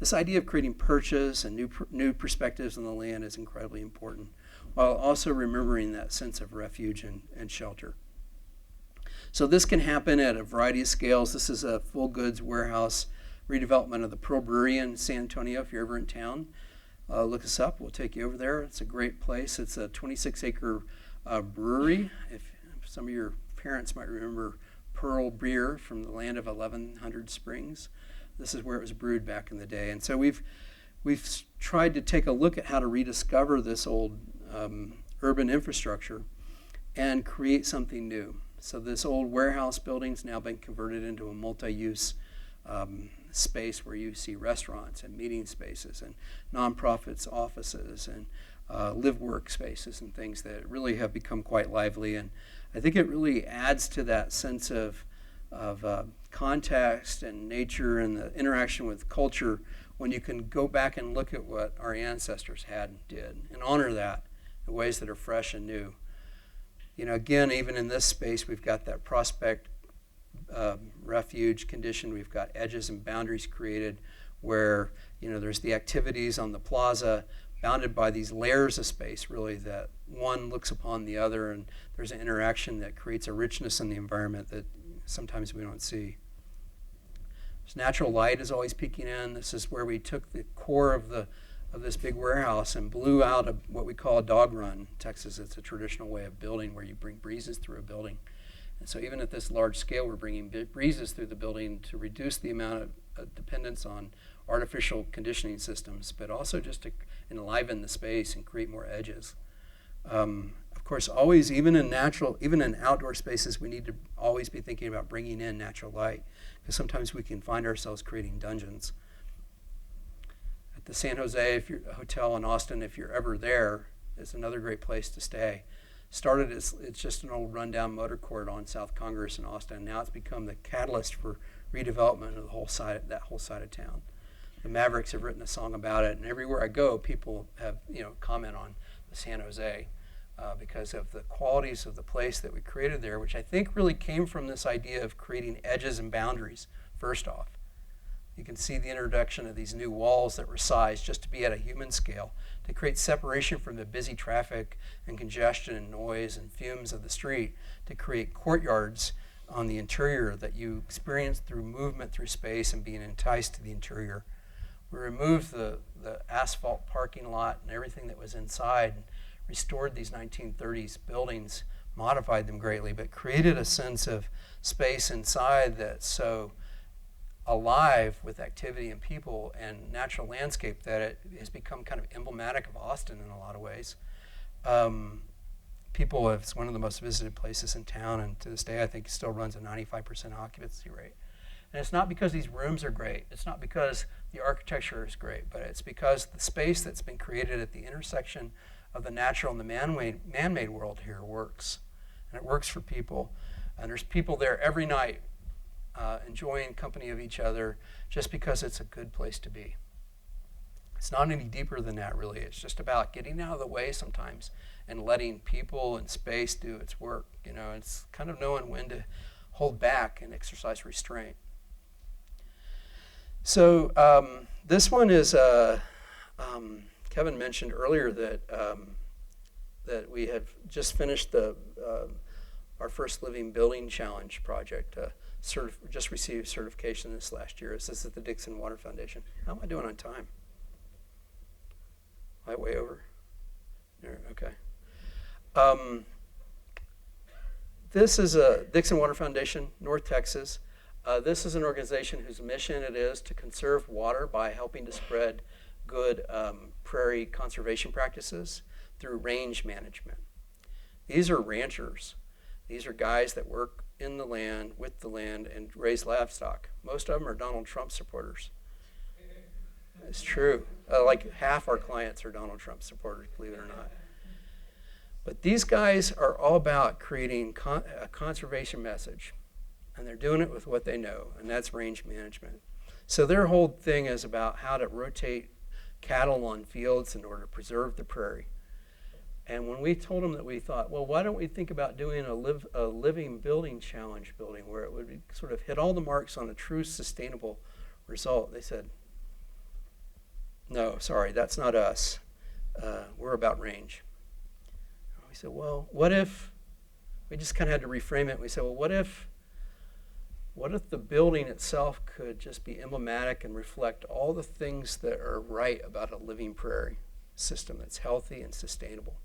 This idea of creating perches and new perspectives on the land is incredibly important, while also remembering that sense of refuge and shelter. So this can happen at a variety of scales. This is a full goods warehouse redevelopment of the Perot Brewery in San Antonio. If you're ever in town, look us up. We'll take you over there. It's a great place. It's a 26-acre brewery. If some of your parents might remember Pearl beer from the land of 1100 springs, this is where it was brewed back in the day. And so we've tried to take a look at how to rediscover this old urban infrastructure and create something new. So this old warehouse building's now been converted into a multi-use space where you see restaurants and meeting spaces and nonprofits offices and live work spaces and things that really have become quite lively. And I think it really adds to that sense of context and nature and the interaction with culture when you can go back and look at what our ancestors had and did and honor that in ways that are fresh and new. You know, again, even in this space, we've got that prospect refuge condition. We've got edges and boundaries created where, you know, there's the activities on the plaza bounded by these layers of space, really, that one looks upon the other, and there's an interaction that creates a richness in the environment that sometimes we don't see. There's natural light is always peeking in. This is where we took the core of this big warehouse and blew out what we call a dog run. In Texas, it's a traditional way of building where you bring breezes through a building. And so even at this large scale, we're bringing breezes through the building to reduce the amount of dependence on artificial conditioning systems, but also just to enliven the space and create more edges. Of course, always, even in outdoor spaces, we need to always be thinking about bringing in natural light, because sometimes we can find ourselves creating dungeons. At the San Jose Hotel in Austin, if you're ever there, it's another great place to stay. Started as it's just an old rundown motor court on South Congress in Austin. Now it's become the catalyst for redevelopment of that whole side of town. The Mavericks have written a song about it, and everywhere I go, people have comment on the San Jose because of the qualities of the place that we created there, which I think really came from this idea of creating edges and boundaries. First off, you can see the introduction of these new walls that were sized just to be at a human scale, to create separation from the busy traffic and congestion and noise and fumes of the street, to create courtyards on the interior that you experience through movement through space and being enticed to the interior. We removed the asphalt parking lot and everything that was inside and restored these 1930s buildings, modified them greatly, but created a sense of space inside that's so alive with activity and people and natural landscape that it has become kind of emblematic of Austin in a lot of ways. It's one of the most visited places in town, and to this day I think it still runs a 95% occupancy rate. And it's not because these rooms are great, it's not because the architecture is great, but it's because the space that's been created at the intersection of the natural and the man-made world here works. And it works for people. And there's people there every night enjoying company of each other just because it's a good place to be. It's not any deeper than that, really. It's just about getting out of the way sometimes and letting people and space do its work. It's kind of knowing when to hold back and exercise restraint. So this one is, Kevin mentioned earlier that we have just finished our first Living Building Challenge project. Just received certification this last year. This is at the Dickson Water Foundation. How am I doing on time? Am I way over? Okay. This is a Dickson Water Foundation, North Texas. This is an organization whose mission it is to conserve water by helping to spread good prairie conservation practices through range management. These are ranchers. These are guys that work in the land, with the land, and raise livestock. Most of them are Donald Trump supporters. It's true. Like half our clients are Donald Trump supporters, believe it or not. But these guys are all about creating a conservation message, and they're doing it with what they know, and that's range management. So their whole thing is about how to rotate cattle on fields in order to preserve the prairie. And when we told them that, we thought, well, why don't we think about doing a living building challenge building where it would be, sort of hit all the marks on a true sustainable result. They said, no, sorry, that's not us. We're about range. We said, well, what if, we just kind of had to reframe it. We said, well, what if the building itself could just be emblematic and reflect all the things that are right about a living prairie system that's healthy and sustainable?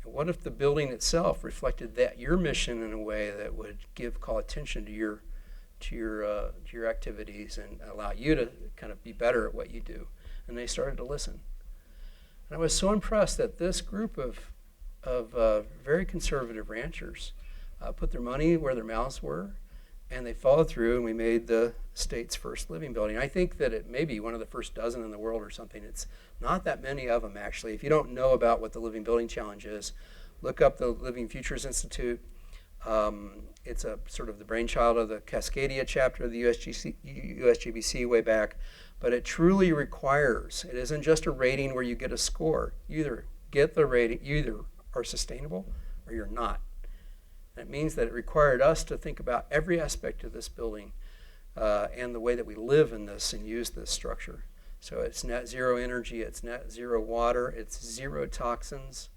And what if the building itself reflected that, your mission, in a way that would call attention to your activities and allow you to kind of be better at what you do? And they started to listen. And I was so impressed that this group of very conservative ranchers put their money where their mouths were, and they followed through, and we made the state's first living building. I think that it may be one of the first dozen in the world or something. It's not that many of them, actually. If you don't know about what the Living Building Challenge is, look up the Living Futures Institute. It's a sort of the brainchild of the Cascadia chapter of the USGBC way back, but it truly requires, it isn't just a rating where you get a score. You either get the rating, you either are sustainable or you're not. That means that it required us to think about every aspect of this building and the way that we live in this and use this structure. So it's net zero energy, it's net zero water, it's zero toxins.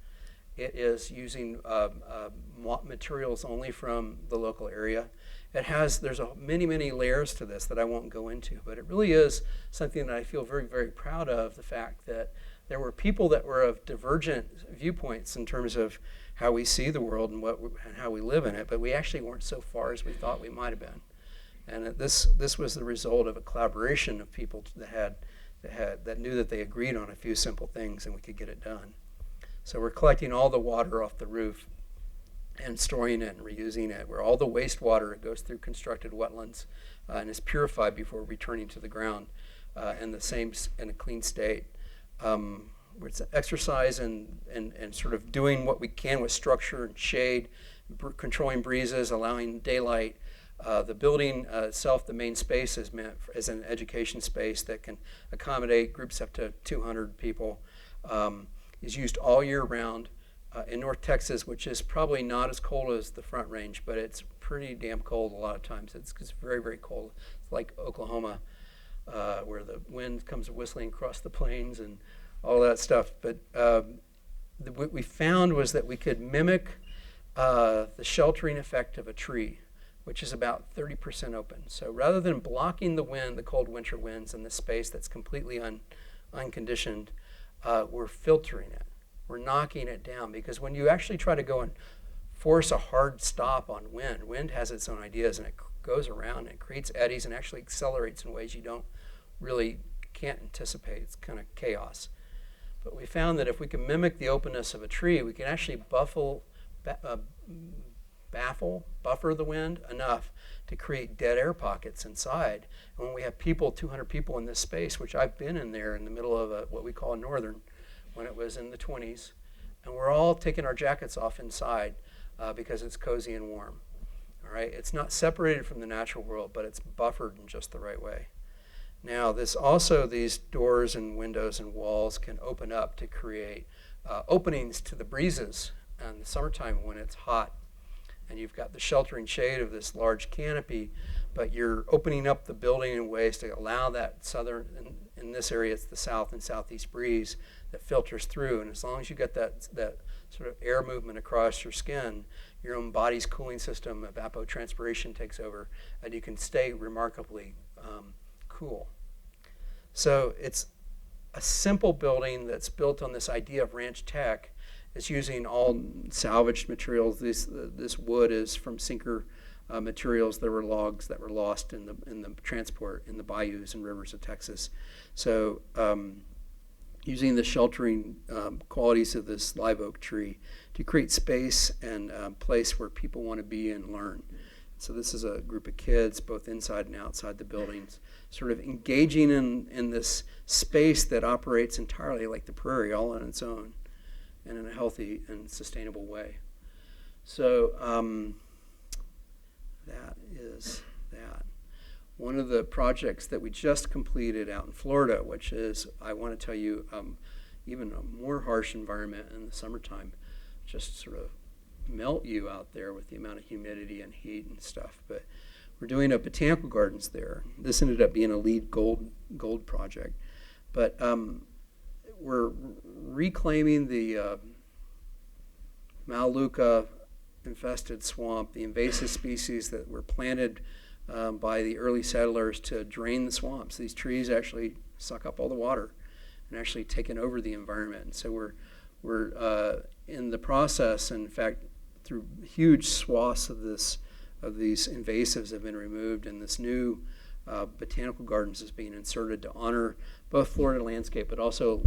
It is using materials only from the local area. There's many layers to this that I won't go into, but it really is something that I feel very, very proud of, the fact that there were people that were of divergent viewpoints in terms of how we see the world and how we live in it, but we actually weren't so far as we thought we might have been. And this was the result of a collaboration of people that knew that they agreed on a few simple things and we could get it done. So we're collecting all the water off the roof and storing it and reusing it, where all the wastewater goes through constructed wetlands and is purified before returning to the ground in a clean state. It's an exercise and sort of doing what we can with structure and shade, controlling breezes, allowing daylight. The building itself, the main space, is meant as an education space that can accommodate groups up to 200 people. Is used all year round in North Texas, which is probably not as cold as the Front Range, but it's pretty damn cold a lot of times. It's very, very cold. It's like Oklahoma, where the wind comes whistling across the plains and all that stuff. But what we found was that we could mimic the sheltering effect of a tree, which is about 30% open. So rather than blocking the wind, the cold winter winds, in the space that's completely unconditioned, we're filtering it. We're knocking it down, because when you actually try to go and force a hard stop on wind has its own ideas, and it goes around and it creates eddies and actually accelerates in ways you can't anticipate. It's kind of chaos. But we found that if we can mimic the openness of a tree, we can actually buffer the wind enough to create dead air pockets inside. And when we have 200 people in this space, which I've been in there in the middle of what we call a northern, when it was in the 20s, and we're all taking our jackets off inside because it's cozy and warm. All right, it's not separated from the natural world, but it's buffered in just the right way. Now, these doors and windows and walls can open up to create openings to the breezes in the summertime when it's hot. And you've got the sheltering shade of this large canopy, but you're opening up the building in ways to allow that southern, in this area it's the south and southeast breeze that filters through. And as long as you get that sort of air movement across your skin, your own body's cooling system, evapotranspiration takes over, and you can stay remarkably cool. So it's a simple building that's built on this idea of ranch tech. It's using all salvaged materials. This wood is from sinker materials. There were logs that were lost in the transport in the bayous and rivers of Texas. So using the sheltering qualities of this live oak tree to create space and place where people want to be and learn. So this is a group of kids, both inside and outside the buildings, sort of engaging in this space that operates entirely like the prairie, all on its own, and in a healthy and sustainable way. So that is that. One of the projects that we just completed out in Florida, which is, I want to tell you, even a more harsh environment in the summertime, just sort of melt you out there with the amount of humidity and heat and stuff. But we're doing a botanical gardens there. This ended up being a LEED gold project. But we're reclaiming the Maluka infested swamp, the invasive species that were planted by the early settlers to drain the swamps. These trees actually suck up all the water and actually taken over the environment. And so we're in the process, in fact, through huge swaths of these invasives have been removed, and this new botanical gardens is being inserted to honor both Florida landscape, but also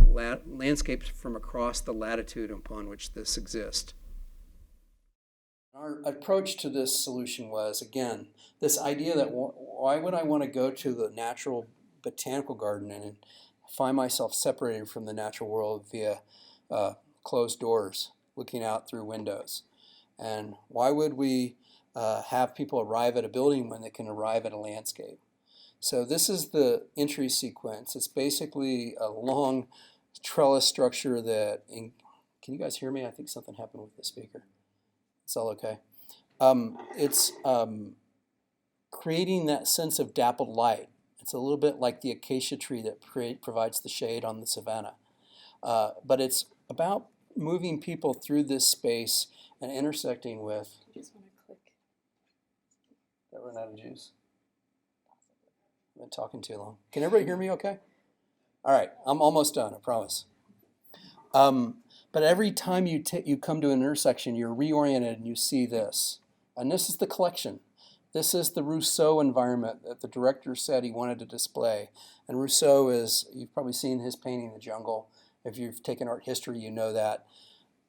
landscapes from across the latitude upon which this exists. Our approach to this solution was, again, this idea that why would I want to go to the natural botanical garden and find myself separated from the natural world via closed doors, looking out through windows? And why would we have people arrive at a building when they can arrive at a landscape? So this is the entry sequence. It's basically a long trellis structure that, can you guys hear me? I think something happened with the speaker. It's all okay. It's creating that sense of dappled light. It's a little bit like the acacia tree that provides the shade on the savanna. But it's about moving people through this space and intersecting with.
You just want to click.
Did I run out of juice? I've been talking too long. Can everybody hear me okay? All right, I'm almost done, I promise. But every time you come to an intersection, you're reoriented and you see this. And this is the collection. This is the Rousseau environment that the director said he wanted to display. And Rousseau is, you've probably seen his painting, The Jungle. If you've taken art history, you know that.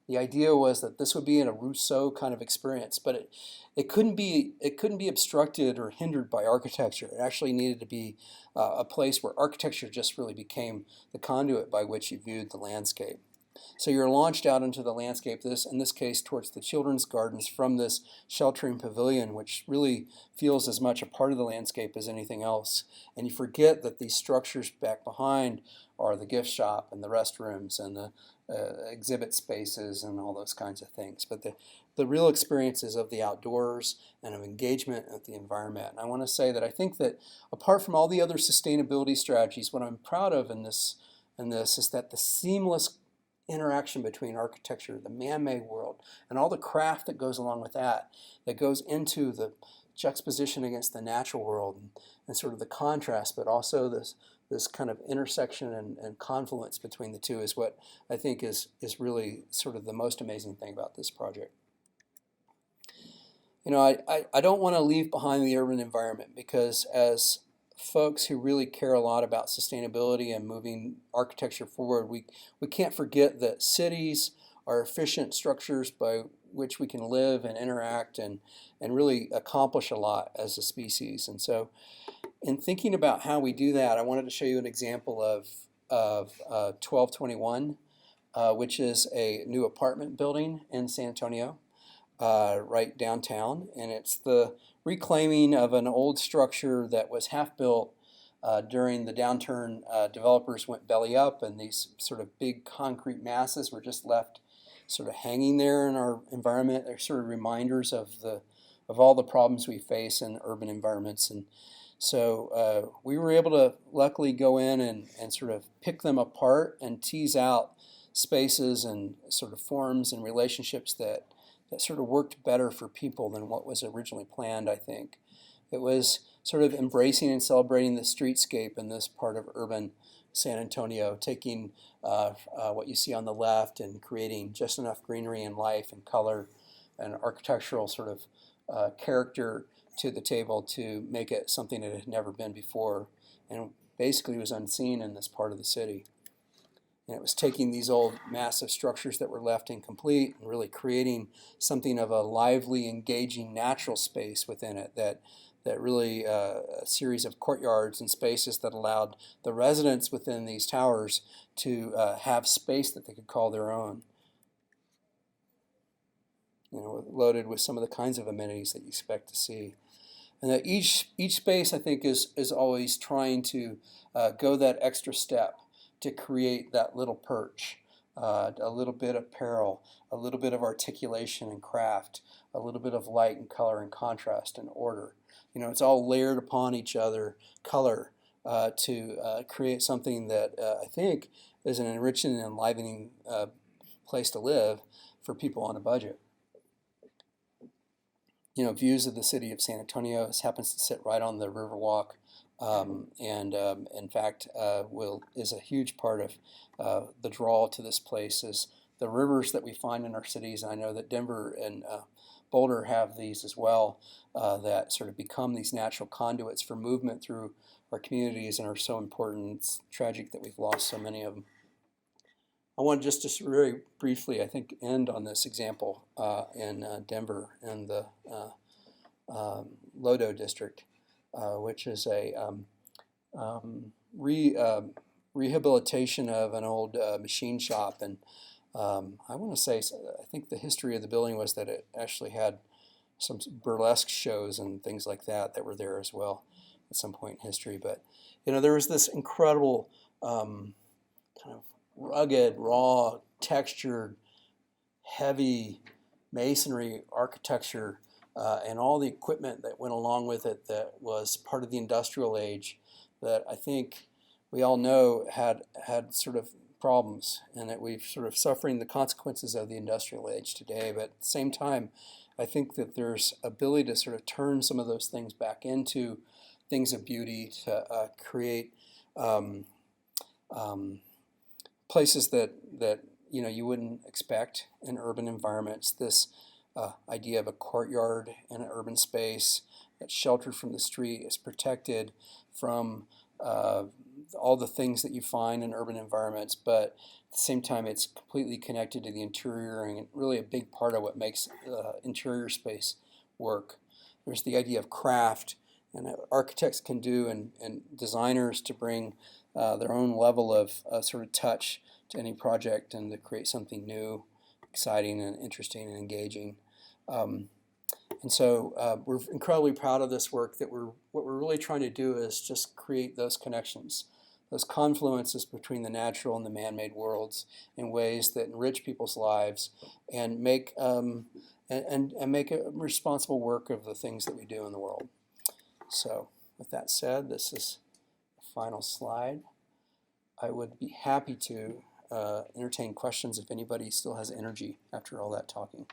The idea was that this would be in a Rousseau kind of experience, but it couldn't be obstructed or hindered by architecture. It actually needed to be a place where architecture just really became the conduit by which you viewed the landscape. So you're launched out into the landscape, in this case towards the children's gardens, from this sheltering pavilion, which really feels as much a part of the landscape as anything else. And you forget that these structures back behind are the gift shop and the restrooms and the exhibit spaces and all those kinds of things. But the real experiences of the outdoors and of engagement with the environment. And I want to say that I think that apart from all the other sustainability strategies, what I'm proud of in this is that the seamless interaction between architecture, the man-made world, and all the craft that goes along with that goes into the juxtaposition against the natural world and sort of the contrast, but also this kind of intersection and confluence between the two is what I think is really sort of the most amazing thing about this project. You know, I don't want to leave behind the urban environment, because as folks who really care a lot about sustainability and moving architecture forward, we can't forget that cities are efficient structures by which we can live and interact and really accomplish a lot as a species. And so in thinking about how we do that, I wanted to show you an example of 1221, which is a new apartment building in San Antonio, right downtown. And it's the reclaiming of an old structure that was half built during the downturn. Developers went belly up, and these sort of big concrete masses were just left sort of hanging there in our environment. They're sort of reminders of all the problems we face in urban environments. And so we were able to luckily go in and sort of pick them apart and tease out spaces and sort of forms and relationships that sort of worked better for people than what was originally planned, I think. It was sort of embracing and celebrating the streetscape in this part of urban San Antonio, taking what you see on the left and creating just enough greenery and life and color and architectural sort of character to the table to make it something that had never been before, and basically was unseen in this part of the city. And it was taking these old massive structures that were left incomplete and really creating something of a lively, engaging, natural space within it that really a series of courtyards and spaces that allowed the residents within these towers to have space that they could call their own. You know, loaded with some of the kinds of amenities that you expect to see. And that each space, I think, is always trying to go that extra step to create that little perch, a little bit of peril, a little bit of articulation and craft, a little bit of light and color and contrast and order. You know, it's all layered upon each other, color, to create something that I think is an enriching and enlivening place to live for people on a budget. You know, views of the city of San Antonio. This happens to sit right on the Riverwalk, and in fact is a huge part of the draw to this place is the rivers that we find in our cities. And I know that Denver and Boulder have these as well, that sort of become these natural conduits for movement through our communities and are so important. It's tragic that we've lost so many of them. I want to just very briefly, I think, end on this example in Denver and the Lodo district, which is a rehabilitation of an old machine shop. And I want to say, I think the history of the building was that it actually had some burlesque shows and things like that were there as well at some point in history. But, you know, there was this incredible kind of rugged, raw, textured, heavy masonry architecture and all the equipment that went along with it that was part of the industrial age that I think we all know had sort of problems, and that we've sort of suffering the consequences of the industrial age today. But at the same time, I think that there's ability to sort of turn some of those things back into things of beauty, to create places that you know you wouldn't expect in urban environments. This idea of a courtyard in an urban space that's sheltered from the street, is protected from all the things that you find in urban environments, but at the same time it's completely connected to the interior and really a big part of what makes interior space work. There's the idea of craft, and architects can do, and designers to bring their own level of sort of touch to any project and to create something new, exciting and interesting and engaging. And so we're incredibly proud of this work. That what we're really trying to do is just create those connections, those confluences between the natural and the man-made worlds in ways that enrich people's lives and make and make a responsible work of the things that we do in the world. So with that said, this is the final slide. I would be happy to entertain questions if anybody still has energy after all that talking.